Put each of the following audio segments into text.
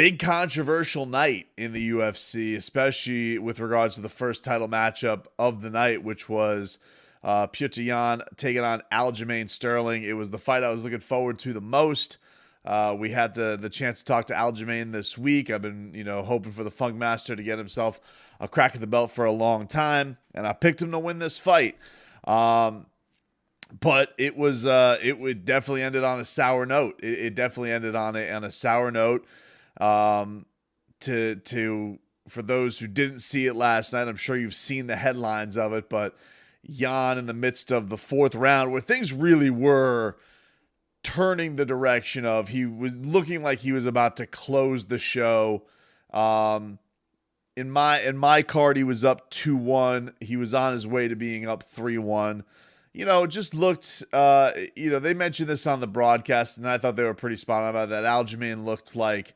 big controversial night in the UFC, especially with regards to the first title matchup of the night, which was Petr Yan taking on Aljamain Sterling. It was the fight I was looking forward to the most. We had the chance to talk to Aljamain this week. I've been, hoping for the Funk Master to get himself a crack at the belt for a long time, and I picked him to win this fight. But it was it definitely ended on a sour note. It definitely ended on a sour note. For those who didn't see it last night, I'm sure you've seen the headlines of it, but Yan in the midst of the fourth round, where things really were turning the direction of, he was looking like he was about to close the show. In my card, he was up 2-1. He was on his way to being up 3-1. Just looked, they mentioned this on the broadcast, and I thought they were pretty spot on about that. Aljamain looked like,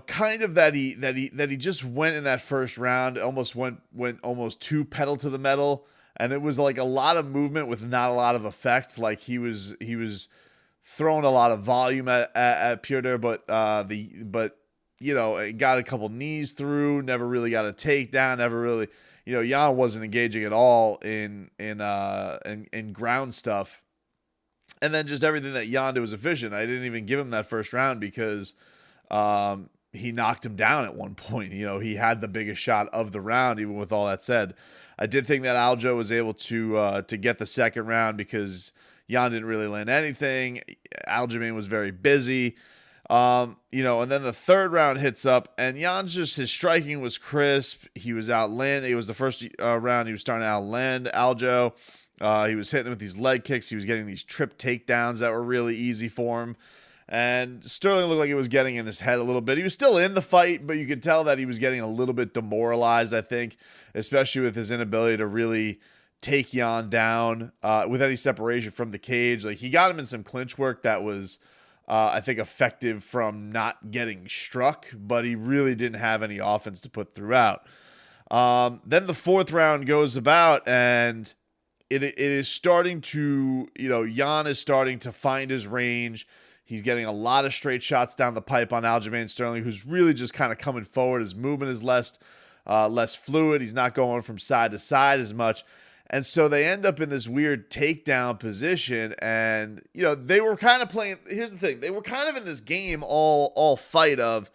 kind of that he just went in that first round, almost went almost too pedal to the metal. And it was like a lot of movement with not a lot of effect. Like he was throwing a lot of volume at Petr, but got a couple knees through, never really got a takedown, never really, Yan wasn't engaging at all in ground stuff. And then just everything that Yan did was efficient. I didn't even give him that first round because he knocked him down at one point. He had the biggest shot of the round, even with all that said. I did think that Aljo was able to get the second round because Yan didn't really land anything. Aljamain was very busy. And then the third round hits up, and Yan's his striking was crisp. He was outland. It was the first round. He was starting to outland Aljo. He was hitting with these leg kicks. He was getting these trip takedowns that were really easy for him. And Sterling looked like he was getting in his head a little bit. He was still in the fight, but you could tell that he was getting a little bit demoralized, I think, especially with his inability to really take Yan down with any separation from the cage. Like, he got him in some clinch work that was, I think, effective from not getting struck, but he really didn't have any offense to put throughout. Then the fourth round goes about, and it is starting to, Yan is starting to find his range. He's getting a lot of straight shots down the pipe on Aljamain Sterling, who's really just kind of coming forward. His movement is less fluid. He's not going from side to side as much. And so they end up in this weird takedown position. And, they were kind of playing. Here's the thing. They were kind of in this game all fight of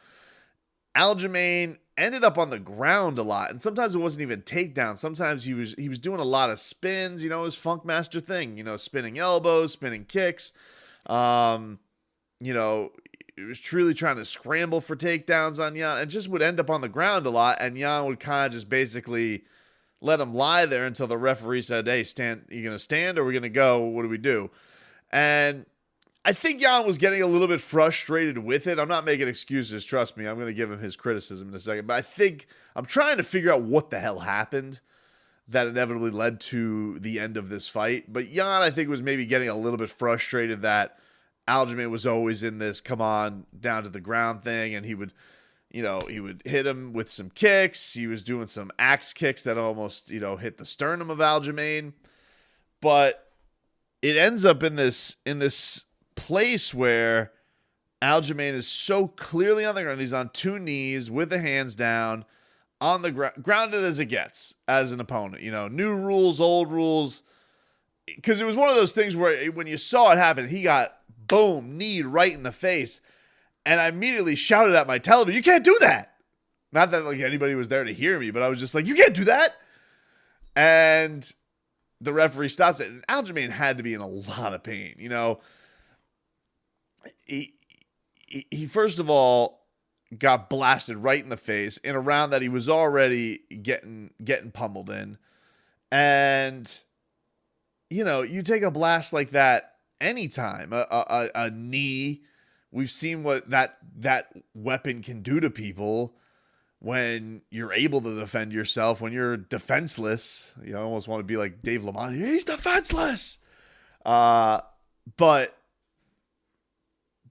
Aljamain ended up on the ground a lot. And sometimes it wasn't even takedown. Sometimes he was doing a lot of spins, his Funk Master thing, spinning elbows, spinning kicks. It was truly trying to scramble for takedowns on Yan, and just would end up on the ground a lot, and Yan would kind of just basically let him lie there until the referee said, "Hey, stand, you going to stand or are we going to go? What do we do?" And I think Yan was getting a little bit frustrated with it. I'm not making excuses, trust me. I'm going to give him his criticism in a second, but I think I'm trying to figure out what the hell happened that inevitably led to the end of this fight. But Yan, I think, was maybe getting a little bit frustrated that Aljamain was always in this come on down to the ground thing, and he would hit him with some kicks. He was doing some axe kicks that almost, hit the sternum of Aljamain. But it ends up in this place where Aljamain is so clearly on the ground. He's on two knees with the hands down on the ground, grounded as it gets as an opponent. New rules, old rules. Because it was one of those things where when you saw it happen, he got boom, kneed right in the face. And I immediately shouted at my television, "You can't do that." Not that anybody was there to hear me, but I was just like, "You can't do that." And the referee stops it. And Aljamain had to be in a lot of pain. He first of all got blasted right in the face in a round that he was already getting pummeled in. And you take a blast like that anytime, a knee. We've seen what that weapon can do to people when you're able to defend yourself. When you're defenseless, you almost want to be like Dave Lamont. He's defenseless. But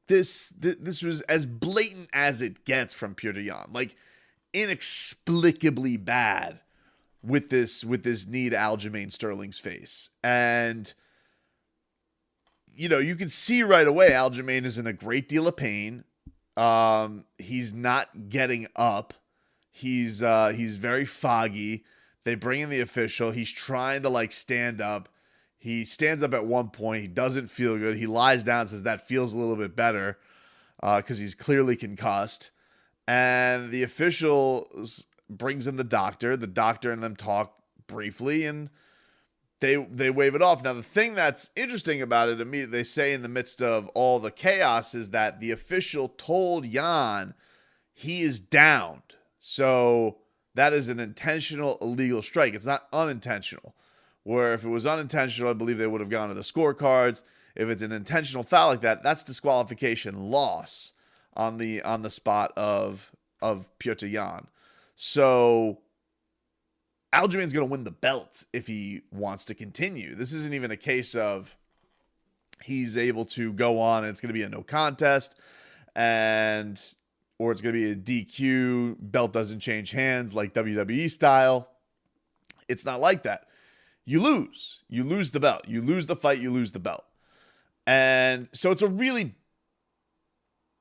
this was as blatant as it gets from Petr Yan, like inexplicably bad with this knee to Aljamain Sterling's face. And you can see right away Aljamain is in a great deal of pain. He's not getting up. He's very foggy. They bring in the official. He's trying to like stand up. He stands up at one point. He doesn't feel good. He lies down and says that feels a little bit better because he's clearly concussed. And the official brings in the doctor. The doctor and them talk briefly, and they wave it off. Now, the thing that's interesting about it, immediately they say in the midst of all the chaos, is that the official told Yan he is downed. So that is an intentional illegal strike. It's not unintentional. Where if it was unintentional, I believe they would have gone to the scorecards. If it's an intentional foul like that, that's disqualification loss on the spot of Petr Yan. So Aljamain's going to win the belt if he wants to continue. This isn't even a case of he's able to go on and it's going to be a no contest or it's going to be a DQ, belt doesn't change hands like WWE style. It's not like that. You lose. You lose the belt. You lose the fight, you lose the belt. And so it's a really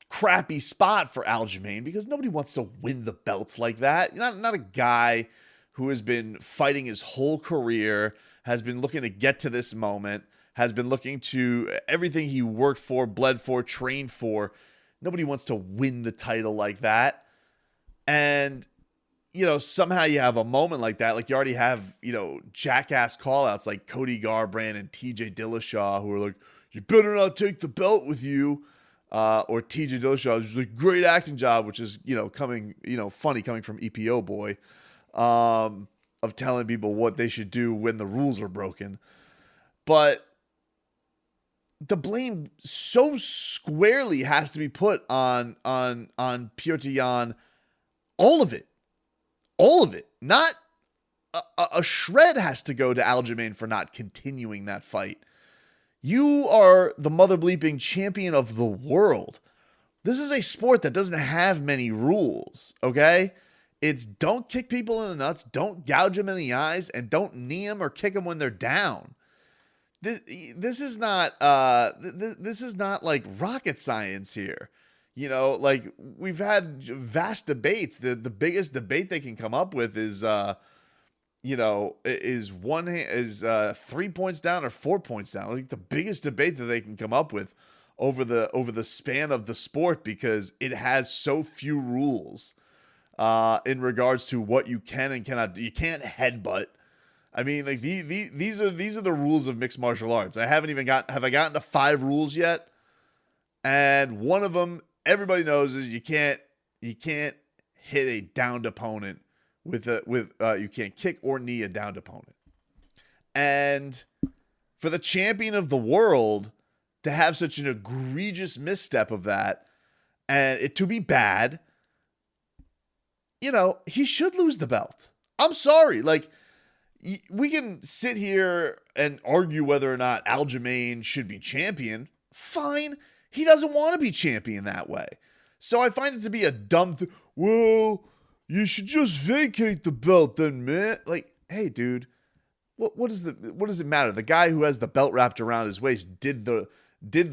crappy spot for Aljamain because nobody wants to win the belts like that. You're not a guy who has been fighting his whole career, has been looking to get to this moment, has been looking to everything he worked for, bled for, trained for. Nobody wants to win the title like that. And, somehow you have a moment like that. Like you already have, jackass call-outs like Cody Garbrandt and TJ Dillashaw who are like, you better not take the belt with you. Or TJ Dillashaw, which is a great acting job, which is, funny coming from EPO boy, of telling people what they should do when the rules are broken. But the blame so squarely has to be put on Petr Yan. All of it. Not a shred has to go to Aljamain for not continuing that fight. You are the mother bleeping champion of the world. This is a sport that doesn't have many rules, okay? It's don't kick people in the nuts, don't gouge them in the eyes, and don't knee them or kick them when they're down. This is not like rocket science here. Like we've had vast debates. The biggest debate they can come up with is 3 points down or 4 points down. I think the biggest debate that they can come up with over the span of the sport because it has so few rules in regards to what you can and cannot do. You can't headbutt. I mean, like these are the rules of mixed martial arts. Have I gotten to 5 rules yet? And one of them everybody knows is you can't hit a downed opponent you can't kick or knee a downed opponent. And for the champion of the world to have such an egregious misstep of that and it to be bad, he should lose the belt. I'm sorry. Like, we can sit here and argue whether or not Aljamain should be champion. Fine. He doesn't want to be champion that way. So I find it to be a dumb thing. Well, you should just vacate the belt then, man. Like, hey, dude, what does it matter? The guy who has the belt wrapped around his waist did the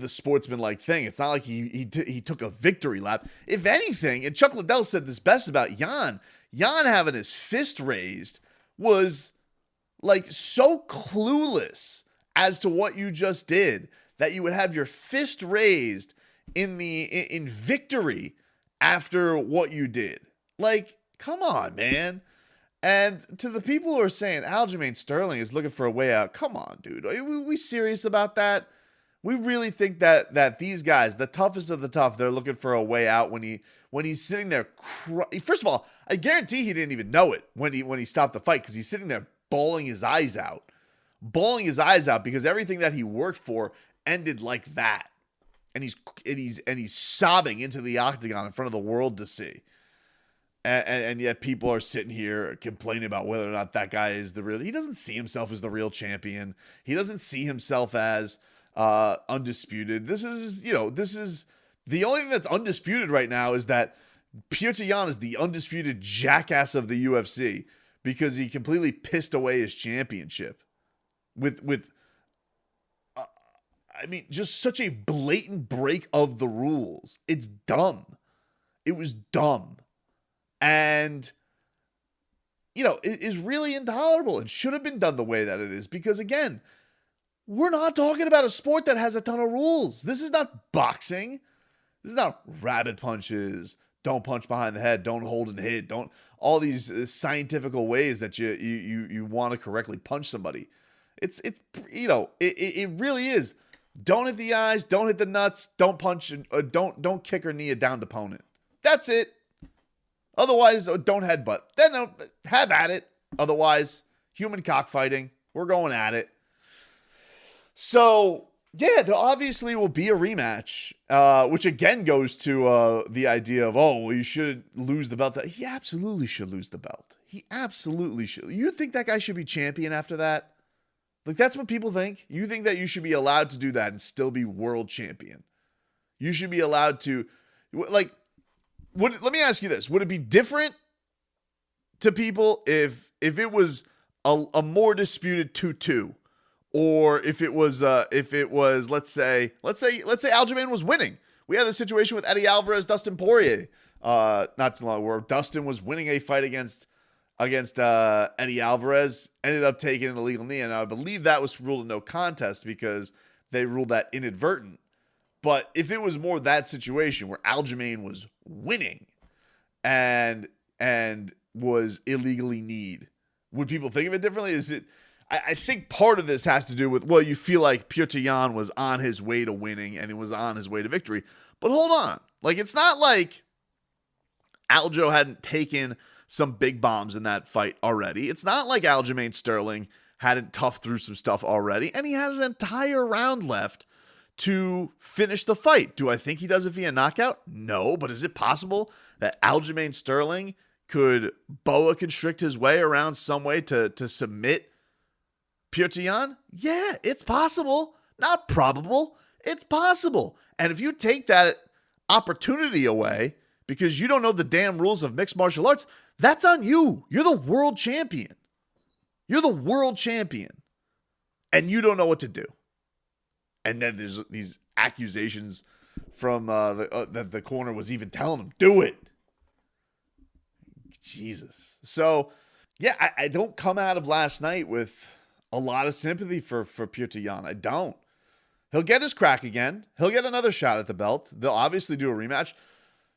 sportsman-like thing. It's not like he took a victory lap. If anything, and Chuck Liddell said this best about Yan having his fist raised was like so clueless as to what you just did that you would have your fist raised in victory after what you did. Like, come on, man. And to the people who are saying Aljamain Sterling is looking for a way out, come on, dude. Are we serious about that? We really think that these guys, the toughest of the tough, they're looking for a way out when he's sitting there. First of all, I guarantee he didn't even know it when he stopped the fight because he's sitting there bawling his eyes out because everything that he worked for ended like that, and he's sobbing into the octagon in front of the world to see. And yet people are sitting here complaining about whether or not that guy is the real. He doesn't see himself as the real champion. He doesn't see himself as undisputed. This is the only thing that's undisputed right now is that Petr Yan is the undisputed jackass of the UFC because he completely pissed away his championship with just such a blatant break of the rules. It's dumb. It was dumb. And, it is really intolerable. It should have been done the way that it is. Because, again, we're not talking about a sport that has a ton of rules. This is not boxing. This is not rabbit punches. Don't punch behind the head. Don't hold and hit. Don't all these scientific ways that you want to correctly punch somebody. It really is. Don't hit the eyes. Don't hit the nuts. Don't punch. Don't kick or knee a downed opponent. That's it. Otherwise, don't headbutt. Then have at it. Otherwise, human cockfighting. We're going at it. So, yeah, there obviously will be a rematch, which again goes to the idea of, you should lose the belt. He absolutely should lose the belt. He absolutely should. You think that guy should be champion after that? Like, that's what people think? You think that you should be allowed to do that and still be world champion? You should be allowed to, like, let me ask you this. Would it be different to people if it was a more disputed 2-2? Or if it was, let's say Aljamain was winning. We had the situation with Eddie Alvarez, Dustin Poirier, not too long ago, where Dustin was winning a fight against Eddie Alvarez, ended up taking an illegal knee, and I believe that was ruled a no contest because they ruled that inadvertent. But if it was more that situation where Aljamain was winning and was illegally kneed, would people think of it differently? Is it? I think part of this has to do with, you feel like Petr Yan was on his way to winning and he was on his way to victory. But hold on. Like, it's not like Aljo hadn't taken some big bombs in that fight already. It's not like Aljamain Sterling hadn't toughed through some stuff already. And he has an entire round left to finish the fight. Do I think he does it via knockout? No. But is it possible that Aljamain Sterling could boa constrict his way around some way to submit Petr Yan? Yeah, it's possible. Not probable. It's possible. And if you take that opportunity away because you don't know the damn rules of mixed martial arts, that's on you. You're the world champion. You're the world champion. And you don't know what to do. And then there's these accusations from that the corner was even telling him, do it. Jesus. So, yeah, I don't come out of last night with a lot of sympathy for Petr Yan. I don't. He'll get his crack again. He'll get another shot at the belt. They'll obviously do a rematch.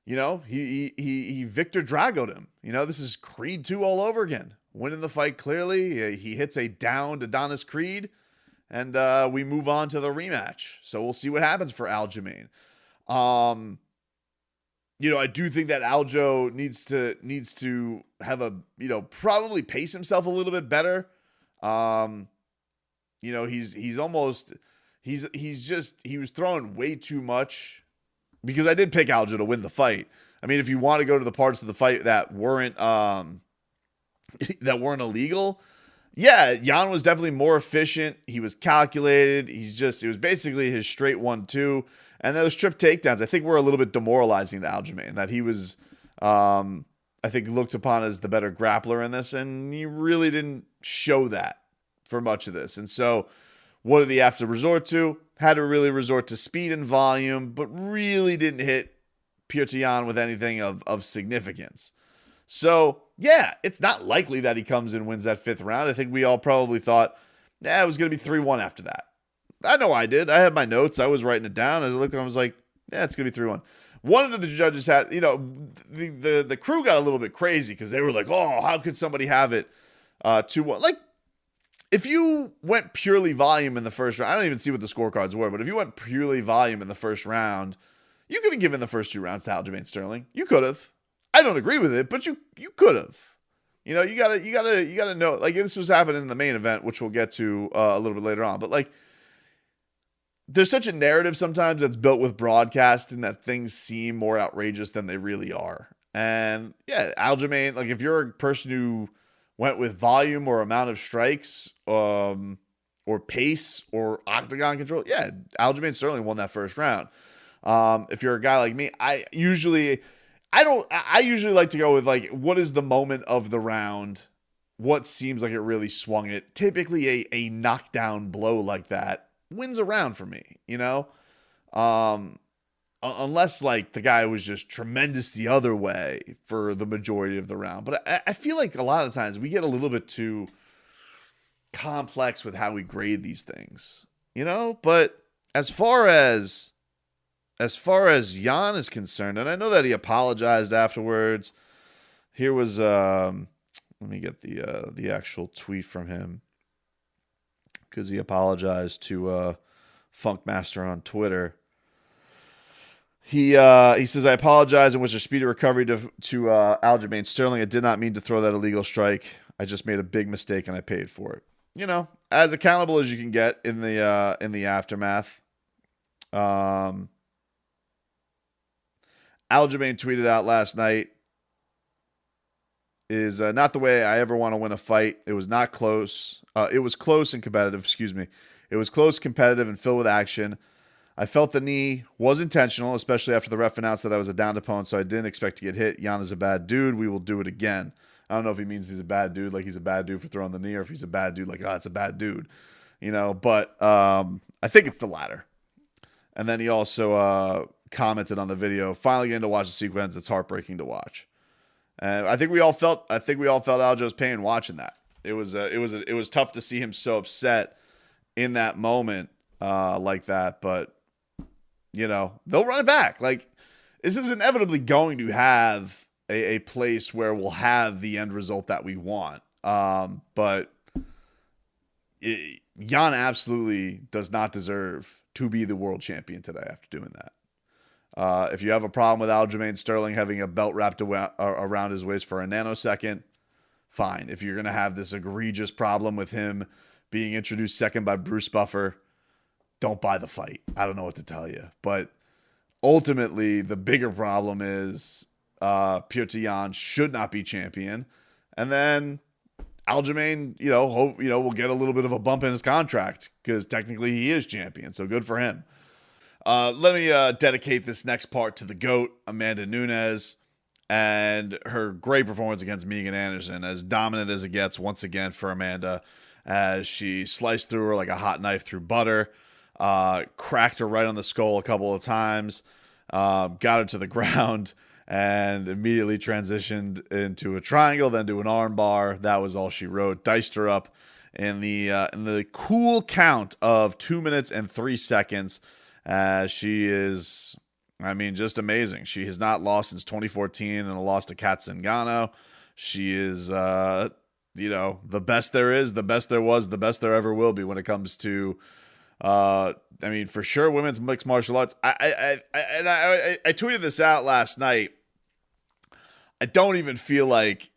He Victor Drago'd him. This is Creed 2 all over again. Winning the fight clearly. He hits a downed Adonis Creed, and we move on to the rematch. So we'll see what happens for Aljamain. I do think that Aljo needs to have probably pace himself a little bit better. He was throwing way too much because I did pick Aljo to win the fight. I mean, if you want to go to the parts of the fight that weren't illegal, yeah, Yan was definitely more efficient. He was calculated. It was basically his straight 1-2. And those trip takedowns, I think, were a little bit demoralizing to Aljamain, that he was, I think, looked upon as the better grappler in this, and he really didn't show that for much of this. And so what did he have to resort to? Had to really resort to speed and volume, but really didn't hit Petr Yan with anything of significance. So, yeah, it's not likely that he comes and wins that fifth round. I think we all probably thought, it was going to be 3-1 after that. I know I did. I had my notes. I was writing it down. As I looked, I was like, it's going to be 3-1. One of the judges had, the crew got a little bit crazy because they were like, how could somebody have it 2-1? Like, if you went purely volume in the first round, I don't even see what the scorecards were, but if you went purely volume in the first round, you could have given the first 2 rounds to Aljamain Sterling. You could have. I don't agree with it, but you could have. You gotta know, like, this was happening in the main event, which we'll get to a little bit later on, but like, there's such a narrative sometimes that's built with broadcasting that things seem more outrageous than they really are. And yeah, Aljamain, like, if you're a person who went with volume or amount of strikes, or pace or octagon control, yeah, Aljamain Sterling won that first round. If you're a guy like me, I usually like to go with, like, what is the moment of the round? What seems like it really swung it? Typically a knockdown blow like that wins a round for me, unless like the guy was just tremendous the other way for the majority of the round. But I feel like a lot of the times we get a little bit too complex with how we grade these things, you know? But as far as Yan is concerned, and I know that he apologized afterwards. Here was let me get the actual tweet from him, because he apologized to Funkmaster on Twitter. He says, "I apologize and wish a speedy recovery to Aljamain Sterling. I did not mean to throw that illegal strike. I just made a big mistake and I paid for it." You know, as accountable as you can get in the aftermath. Aljamain tweeted out last night, is not the way I ever want to win a fight. It was not close. It was close and competitive. Excuse me. It was close, competitive, and filled with action. I felt the knee was intentional, especially after the ref announced that I was a downed opponent, so I didn't expect to get hit. Yan is a bad dude. We will do it again. I don't know if he means he's a bad dude, like he's a bad dude for throwing the knee, or if he's a bad dude, like, oh, it's a bad dude. You know, but I think it's the latter. And then he also commented on the video, finally getting to watch the sequence. It's heartbreaking to watch. And I think we all felt Aljo's pain watching that. It was tough to see him so upset in that moment like that, but you know, they'll run it back. Like, this is inevitably going to have a place where we'll have the end result that we want. But Yan absolutely does not deserve to be the world champion today after doing that. If you have a problem with Aljamain Sterling having a belt wrapped around his waist for a nanosecond, fine. If you're going to have this egregious problem with him being introduced second by Bruce Buffer, don't buy the fight. I don't know what to tell you. But ultimately, the bigger problem is Petr Yan should not be champion. And then Aljamain, will get a little bit of a bump in his contract because technically he is champion. So good for him. Let me dedicate this next part to the GOAT, Amanda Nunes, and her great performance against Megan Anderson, as dominant as it gets once again for Amanda, as she sliced through her like a hot knife through butter, cracked her right on the skull a couple of times, got her to the ground, and immediately transitioned into a triangle, then to an arm bar. That was all she wrote. Diced her up in the cool count of 2 minutes and 3 seconds. She is, just amazing. She has not lost since 2014 and a loss to Kat Zingano. She is, the best there is, the best there was, the best there ever will be when it comes to, for sure, women's mixed martial arts. I tweeted this out last night. I don't even feel like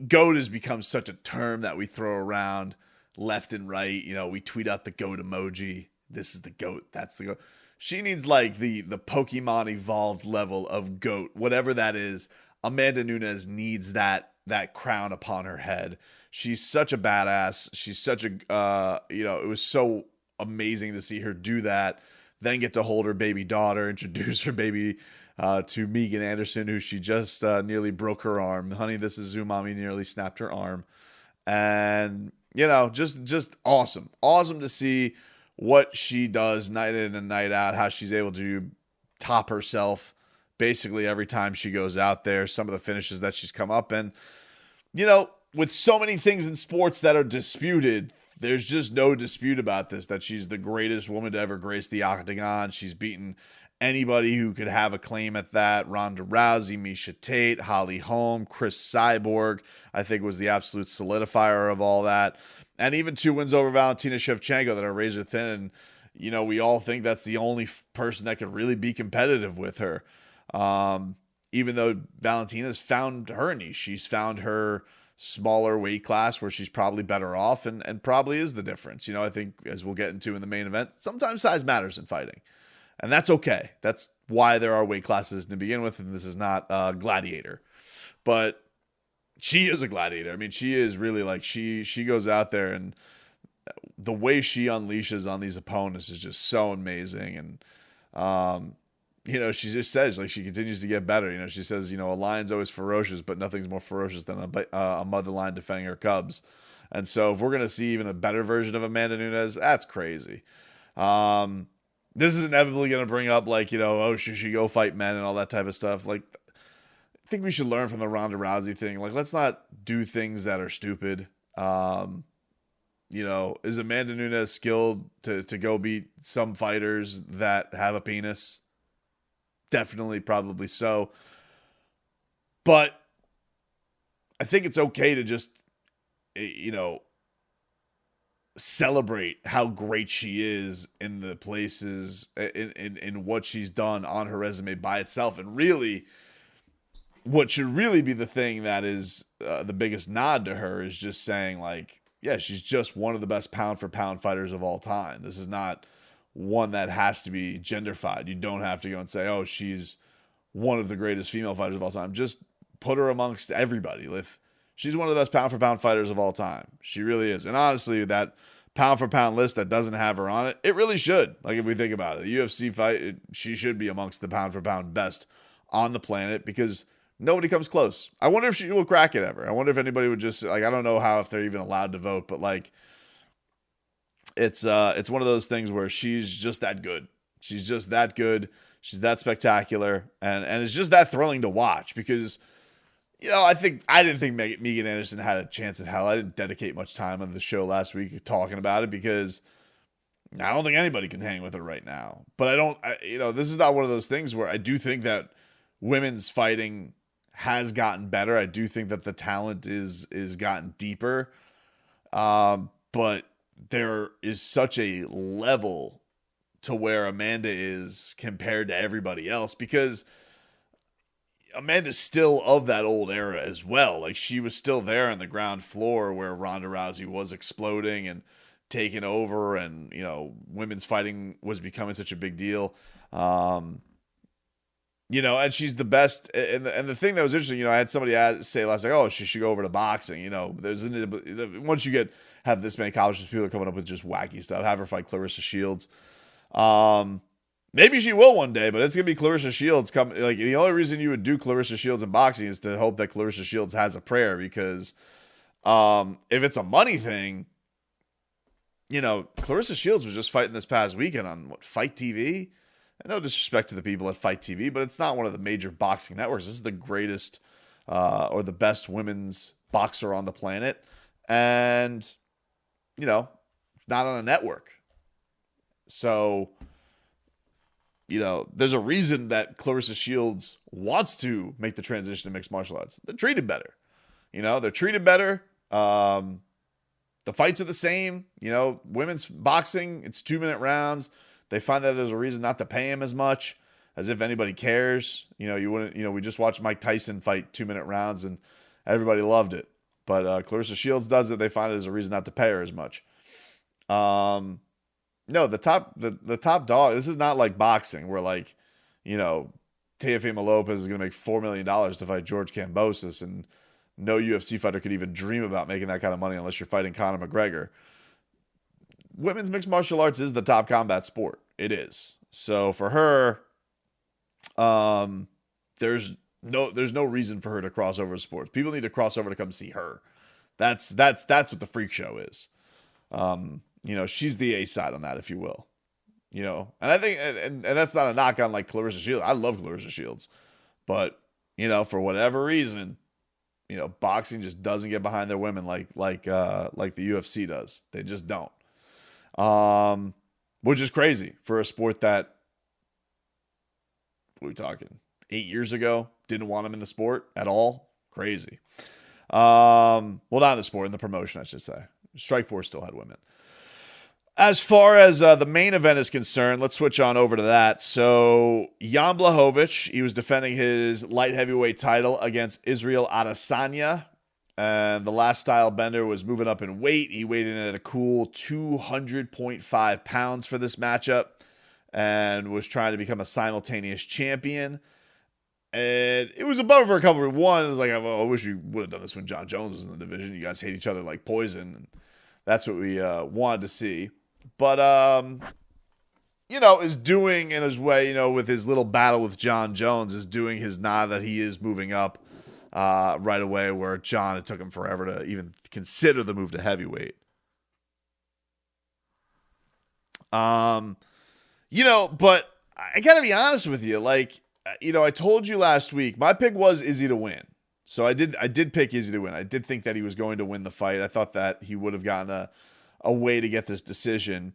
GOAT has become such a term that we throw around left and right. You know, we tweet out the GOAT emoji. This is the GOAT. That's the GOAT. She needs like the Pokemon evolved level of GOAT, whatever that is. Amanda Nunes needs that crown upon her head. She's such a badass. She's such a, it was so amazing to see her do that. Then get to hold her baby daughter, introduce her baby to Megan Anderson, who she just nearly broke her arm. Honey, this is who mommy nearly snapped her arm. And, just awesome. Awesome to see what she does night in and night out, how she's able to top herself basically every time she goes out there, some of the finishes that she's come up. And, with so many things in sports that are disputed, there's just no dispute about this, that she's the greatest woman to ever grace the octagon. She's beaten anybody who could have a claim at that. Ronda Rousey, Miesha Tate, Holly Holm, Chris Cyborg, I think was the absolute solidifier of all that. And even 2 wins over Valentina Shevchenko that are razor thin. And, we all think that's the only person that could really be competitive with her. Even though Valentina's found her niche. She's found her smaller weight class where she's probably better off and probably is the difference. I think, as we'll get into in the main event, sometimes size matters in fighting. And that's okay. That's why there are weight classes to begin with, and this is not a gladiator. But she is a gladiator. She is really like, she goes out there, and the way she unleashes on these opponents is just so amazing. And, she just says, like, she continues to get better. She says, a lion's always ferocious, but nothing's more ferocious than a mother lion defending her cubs. And so if we're going to see even a better version of Amanda Nunes, that's crazy. this is inevitably going to bring up, like, oh, should she go fight men and all that type of stuff. Like, I think we should learn from the Ronda Rousey thing. Like, let's not do things that are stupid. Is Amanda Nunes skilled to go beat some fighters that have a penis? Definitely, probably so. But I think it's okay to just, celebrate how great she is in the places, in what she's done on her resume by itself. And really, what should really be the thing that is the biggest nod to her is just saying, like, yeah, she's just one of the best pound for pound fighters of all time. This is not one that has to be genderfied. You don't have to go and say, oh, she's one of the greatest female fighters of all time. Just put her amongst everybody. She's one of the best pound for pound fighters of all time. She really is. And honestly, that pound for pound list that doesn't have her on it, it really should. Like, if we think about it, the UFC fight, she should be amongst the pound for pound best on the planet because nobody comes close. I wonder if she will crack it ever. I wonder if anybody would just, like, I don't know if they're even allowed to vote, but like, it's one of those things where she's just that good. She's just that good. She's that spectacular. And it's just that thrilling to watch because, I didn't think Megan Anderson had a chance in hell. I didn't dedicate much time on the show last week talking about it because I don't think anybody can hang with her right now. But this is not one of those things where I do think that women's fighting has gotten better. I do think that the talent is gotten deeper. But there is such a level to where Amanda is compared to everybody else because Amanda's still of that old era as well. Like, she was still there on the ground floor where Ronda Rousey was exploding and taking over, and women's fighting was becoming such a big deal. And she's the best. And the thing that was interesting, I had somebody say last night, oh, she should go over to boxing. Once you have this many colleges, people are coming up with just wacky stuff. Have her fight Clarissa Shields. Maybe she will one day, but it's gonna be Clarissa Shields. Like, the only reason you would do Clarissa Shields in boxing is to hope that Clarissa Shields has a prayer, because if it's a money thing, Clarissa Shields was just fighting this past weekend on Fight TV. And no disrespect to the people at Fight TV, but it's not one of the major boxing networks. This is the greatest or the best women's boxer on the planet, and not on a network. So, there's a reason that Clarissa Shields wants to make the transition to mixed martial arts. They're treated better. They're treated better. The fights are the same. Women's boxing, it's 2-minute rounds. They find that there's a reason not to pay him as much, as if anybody cares. You wouldn't, we just watched Mike Tyson fight 2-minute rounds and everybody loved it. But Clarissa Shields does it. They find it as a reason not to pay her as much. No, the top dog, this is not like boxing where, like, Teofimo Lopez is going to make $4 million to fight George Kambosos, and no UFC fighter could even dream about making that kind of money unless you're fighting Conor McGregor. Women's mixed martial arts is the top combat sport. It is. So for her, there's no reason for her to cross over to sports. People need to cross over to come see her. That's what the freak show is. She's the A side on that, if you will. And I think, and that's not a knock on, like, Clarissa Shields. I love Clarissa Shields, but for whatever reason, boxing just doesn't get behind their women like the UFC does. They just don't. Which is crazy for a sport that, what are we talking, 8 years ago, didn't want them in the sport at all. Crazy. Well, not in the sport, in the promotion, I should say. Strikeforce still had women. As far as the main event is concerned, let's switch on over to that. So, Jan Błachowicz, he was defending his light heavyweight title against Israel Adesanya. And the last Stylebender was moving up in weight. He weighed in at a cool 200.5 pounds for this matchup and was trying to become a simultaneous champion. And it was above for a couple of one. It was like, I wish you would have done this when Jon Jones was in the division. You guys hate each other like poison. And that's what we wanted to see. But, is doing in his way, with his little battle with Jon Jones, is doing his nod that he is moving up right away, where Jon, it took him forever to even consider the move to heavyweight. But I gotta be honest with you. Like, I told you last week, my pick was Izzy to win. So I did pick Izzy to win. I did think that he was going to win the fight. I thought that he would have gotten a way to get this decision.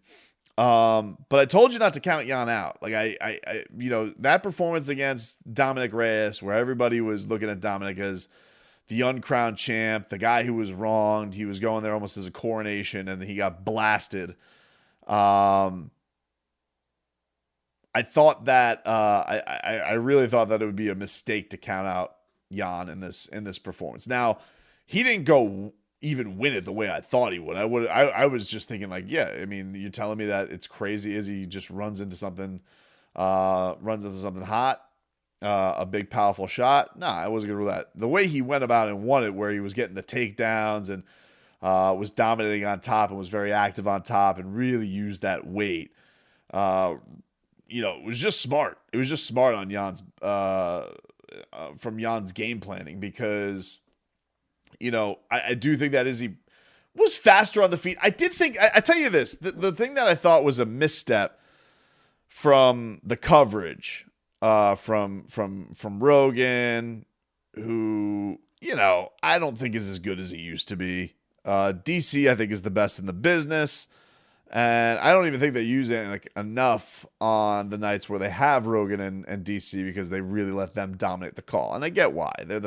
But I told you not to count Yan out. Like that performance against Dominic Reyes, where everybody was looking at Dominic as the uncrowned champ, the guy who was wronged. He was going there almost as a coronation, and he got blasted. I thought that I really thought that it would be a mistake to count out Yan in this performance. Now, he didn't go even win it the way I thought he would. I was just thinking like, yeah, I mean, you're telling me that it's crazy as he just runs into something hot, a big powerful shot. Nah, I wasn't gonna rule that. The way he went about and won it, where he was getting the takedowns and was dominating on top and was very active on top and really used that weight. It was just smart. It was just smart on Jan's from Jan's game planning, because I do think that Izzy was faster on the feet. I did think I tell you this, the thing that I thought was a misstep from the coverage from Rogan, who I don't think is as good as he used to be. DC I think is the best in the business. And I don't even think they use it enough on the nights where they have Rogan and DC, because they really let them dominate the call. And I get why. They're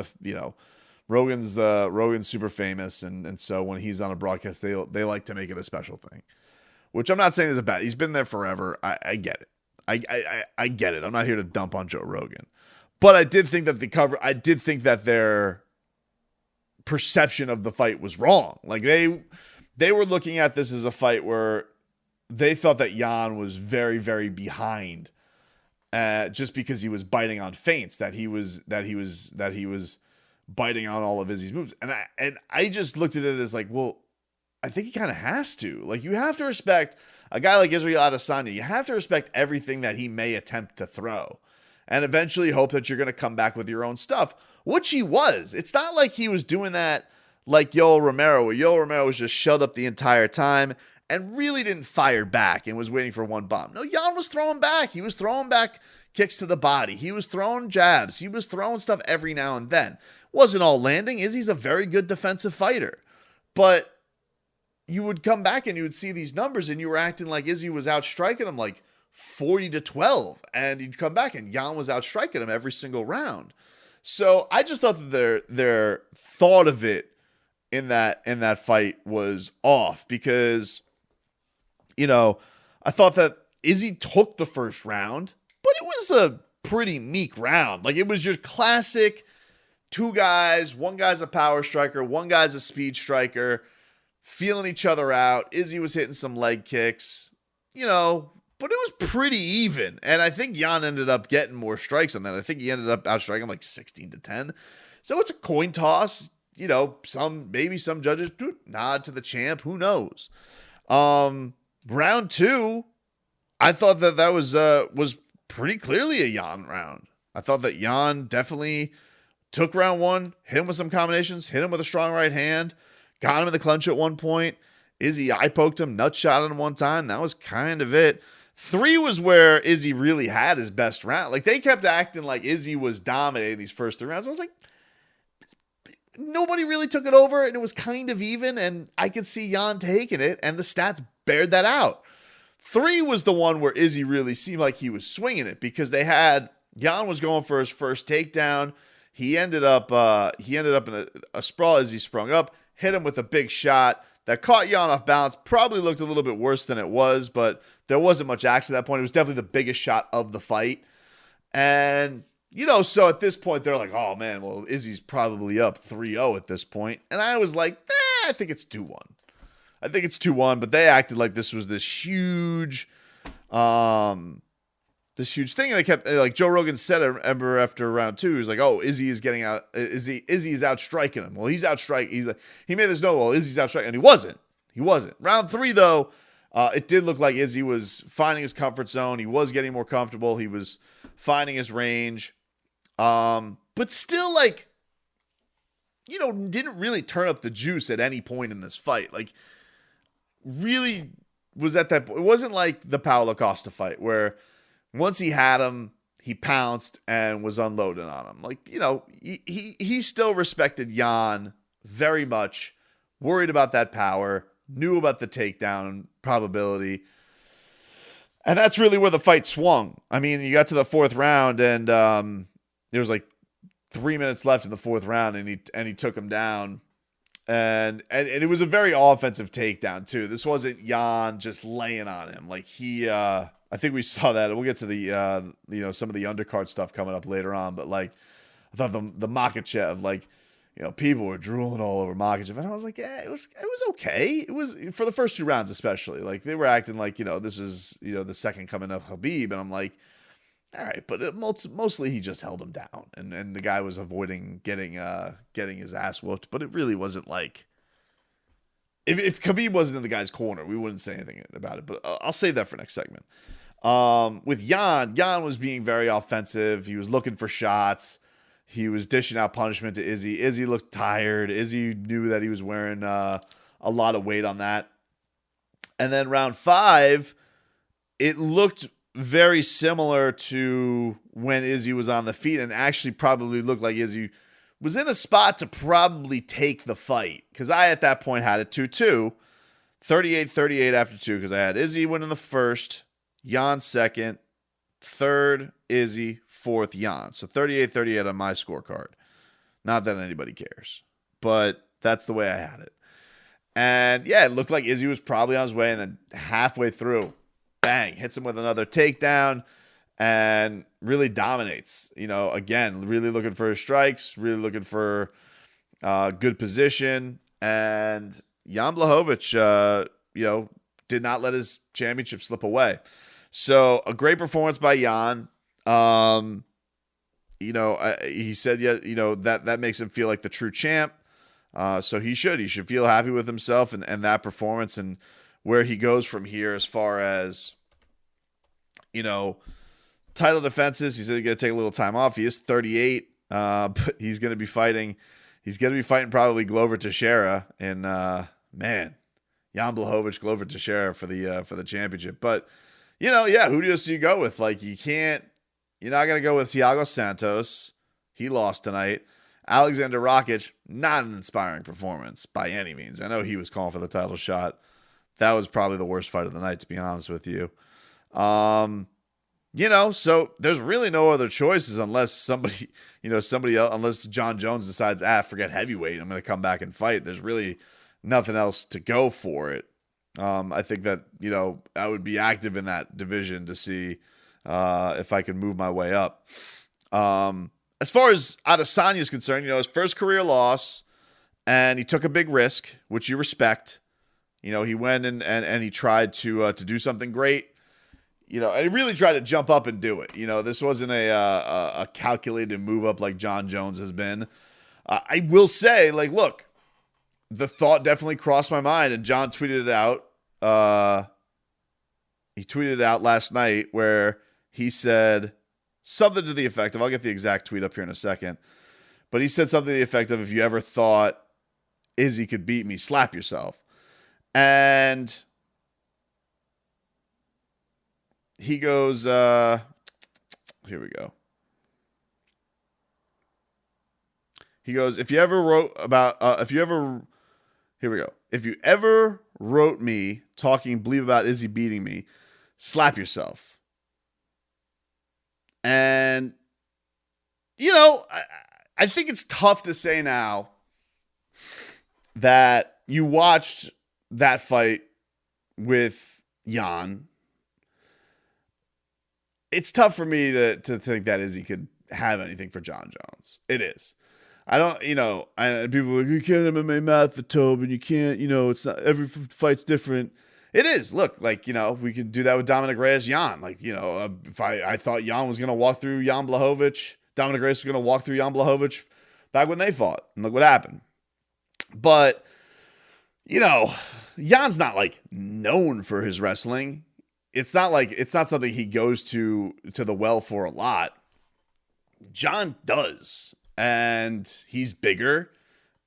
Rogan's super famous, and so when he's on a broadcast, they like to make it a special thing. Which I'm not saying is a bad. He's been there forever. I get it. I get it. I'm not here to dump on Joe Rogan. But I did think that their perception of the fight was wrong. Like they were looking at this as a fight where they thought that Yan was very, very behind, just because he was biting on feints, that he was biting on all of Izzy's moves. And I just looked at it as like, well, I think he kind of has to. Like, you have to respect a guy like Israel Adesanya. You have to respect everything that he may attempt to throw, and eventually hope that you're going to come back with your own stuff, which he was. It's not like he was doing that like Yoel Romero, where Yoel Romero was just shut up the entire time and really didn't fire back and was waiting for one bomb. No, Yan was throwing back. He was throwing back kicks to the body. He was throwing jabs. He was throwing stuff every now and then. Wasn't all landing. Izzy's a very good defensive fighter. But you would come back and you would see these numbers and you were acting like Izzy was outstriking him like 40-12. And you'd come back and Yan was outstriking him every single round. So I just thought that their thought of it in that fight was off, because I thought that Izzy took the first round, but it was a pretty meek round. Like, it was just classic two guys, one guy's a power striker, one guy's a speed striker, feeling each other out. Izzy was hitting some leg kicks, but it was pretty even. And I think Yan ended up getting more strikes on that. I think he ended up outstriking like 16-10. So it's a coin toss. Some judges nod to the champ. Who knows? Round two, I thought that was pretty clearly a Yan round. I thought that Yan definitely took round one, hit him with some combinations, hit him with a strong right hand, got him in the clinch at one point. Izzy eye poked him, nut shot him one time. That was kind of it. 3 was where Izzy really had his best round. Like, they kept acting like Izzy was dominating these first 3 rounds. I was like, nobody really took it over, and it was kind of even, and I could see Yan taking it, and the stats bared that out. 3 was the one where Izzy really seemed like he was swinging it, because Yan was going for his first takedown. He ended up in a sprawl as he sprung up, hit him with a big shot that caught Yan off balance. Probably looked a little bit worse than it was, but there wasn't much action at that point. It was definitely the biggest shot of the fight. And so at this point, they're like, oh, man, well, Izzy's probably up 3-0 at this point. And I was like, I think it's 2-1. I think it's 2-1, but they acted like this was this huge thing. And they kept, like Joe Rogan said, I remember after round 2, he was like, oh, Izzy is getting out. Izzy is outstriking him. Well, he's outstriking. He made this note, well, Izzy's outstriking. And he wasn't. Round 3, though, it did look like Izzy was finding his comfort zone. He was getting more comfortable. He was finding his range. But still, like, didn't really turn up the juice at any point in this fight. Like, really was at that. It wasn't like the Paulo Costa fight where once he had him, he pounced and was unloading on him. Like, he still respected Yan very much, worried about that power, knew about the takedown probability. And that's really where the fight swung. I mean, you got to the fourth round and there was like 3 minutes left in the fourth round and he took him down. And it was a very offensive takedown too. This wasn't Yan just laying on him. Like I think we saw that. We'll get to the some of the undercard stuff coming up later on. But like, I thought the Makhachev, like, people were drooling all over Makhachev, and I was like, yeah, it was okay. It was for the first 2 rounds, especially. Like they were acting like this is the second coming of Khabib, and I'm like, all right, but mostly he just held him down, and the guy was avoiding getting his ass whooped. But it really wasn't like if Khabib wasn't in the guy's corner, we wouldn't say anything about it. But I'll save that for next segment. With Yan was being very offensive. He was looking for shots. He was dishing out punishment to Izzy. Izzy looked tired. Izzy knew that he was wearing a lot of weight on that. And then round 5, it looked very similar to when Izzy was on the feet, and actually probably looked like Izzy was in a spot to probably take the fight. Because I, at that point, had it 2-2, 38-38 after 2, because I had Izzy winning the first, Yan second, third Izzy, fourth Yan. So 38-38 on my scorecard. Not that anybody cares, but that's the way I had it. And yeah, it looked like Izzy was probably on his way, and then halfway through, bang, hits him with another takedown and really dominates. Again, really looking for his strikes, really looking for good position. And Jan Błachowicz, did not let his championship slip away. So a great performance by Jan. He said, that makes him feel like the true champ. So he should feel happy with himself and that performance and where he goes from here as far as, title defenses. He said he's going to take a little time off. He is 38, but he's going to be fighting. He's going to be fighting probably Glover Teixeira and Jan Błachowicz, Glover Teixeira for the championship. But who do you go with? Like you're not going to go with Thiago Santos. He lost tonight. Alexander Rakic, not an inspiring performance by any means. I know he was calling for the title shot. That was probably the worst fight of the night, to be honest with you. So there's really no other choices unless somebody else, unless Jon Jones decides, forget heavyweight, I'm going to come back and fight. There's really nothing else to go for it. I think that, I would be active in that division to see if I can move my way up. As far as Adesanya is concerned, his first career loss, and he took a big risk, which you respect. He went and he tried to do something great. And he really tried to jump up and do it. This wasn't a calculated move up like Jon Jones has been. I will say, look, the thought definitely crossed my mind, and Jon tweeted it out. He tweeted it out last night where he said something to the effect of, I'll get the exact tweet up here in a second, but he said something to the effect of, if you ever thought Izzy could beat me, slap yourself. And he goes, here we go. He goes, if you ever wrote me talking bleep about Izzy beating me, slap yourself. And, I think it's tough to say now that you watched that fight with Jan. It's tough for me to think that Izzy could have anything for Jon Jones. It is. I don't, and people are like, you can't MMA math for Tobin. You can't, it's not, every fight's different. It is. Look, we could do that with Dominic Reyes, Jan. If I thought Jan was going to walk through Jan Błachowicz, Dominic Reyes was going to walk through Jan Błachowicz back when they fought. And look what happened. But, Jan's not known for his wrestling. It's not something he goes to the well for a lot. Jon does. And he's bigger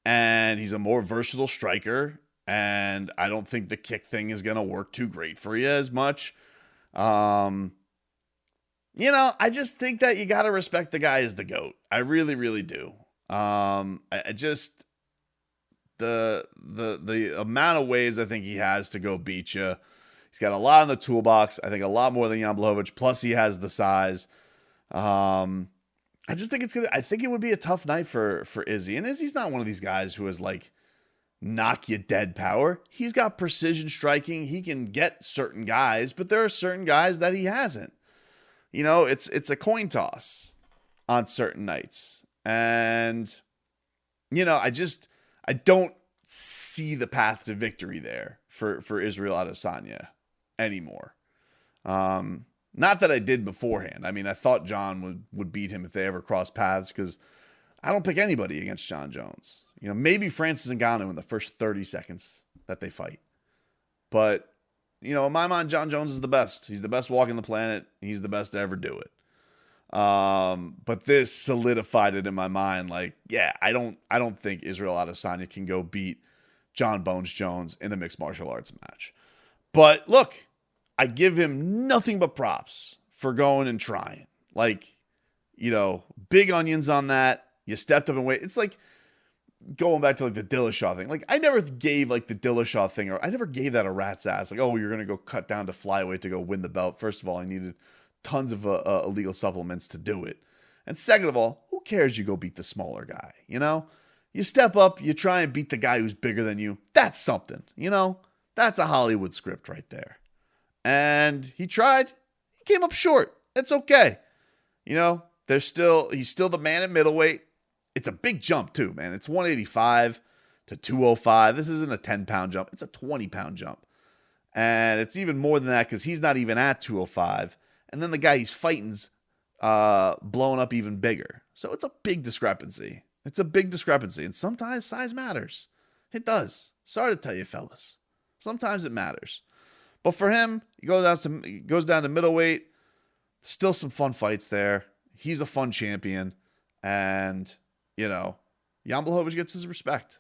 and he's a more versatile striker. And I don't think the kick thing is going to work too great for you as much. I just think that you got to respect the guy as the GOAT. I really, really do. I just, the amount of ways I think he has to go beat you. He's got a lot in the toolbox. I think a lot more than Jan Błachowicz. Plus, he has the size. I just think I think it would be a tough night for Izzy. And Izzy's not one of these guys who is like knock you dead power. He's got precision striking. He can get certain guys, but there are certain guys that he hasn't. It's a coin toss on certain nights. And, I don't see the path to victory there for Israel Adesanya anymore. Not that I did beforehand. I mean, I thought Jon would beat him if they ever crossed paths because I don't pick anybody against Jon Jones. Maybe Francis Ngannou in the first 30 seconds that they fight. But, in my mind, Jon Jones is the best. He's the best walking the planet. He's the best to ever do it. But this solidified it in my mind. Like, yeah, I don't think Israel Adesanya can go beat Jon Bones Jones in a mixed martial arts match. But look, I give him nothing but props for going and trying. Like, big onions on that. You stepped up and wait. It's like going back to like the Dillashaw thing. Like, I never gave like the Dillashaw thing, or I never gave that a rat's ass. Like, oh, you're going to go cut down to flyweight to go win the belt. First of all, I needed tons of illegal supplements to do it. And second of all, who cares you go beat the smaller guy? You step up, you try and beat the guy who's bigger than you. That's something, that's a Hollywood script right there. And he tried, he came up short. It's okay. He's still the man at middleweight. It's a big jump too, man. It's 185 to 205. This isn't a 10-pound jump. It's a 20-pound jump. And it's even more than that because he's not even at 205. And then the guy he's fighting's blowing up even bigger. So it's a big discrepancy. And sometimes size matters. It does. Sorry to tell you, fellas. Sometimes it matters. But for him, he goes down to middleweight. Still some fun fights there. He's a fun champion. And, Jan Błachowicz gets his respect.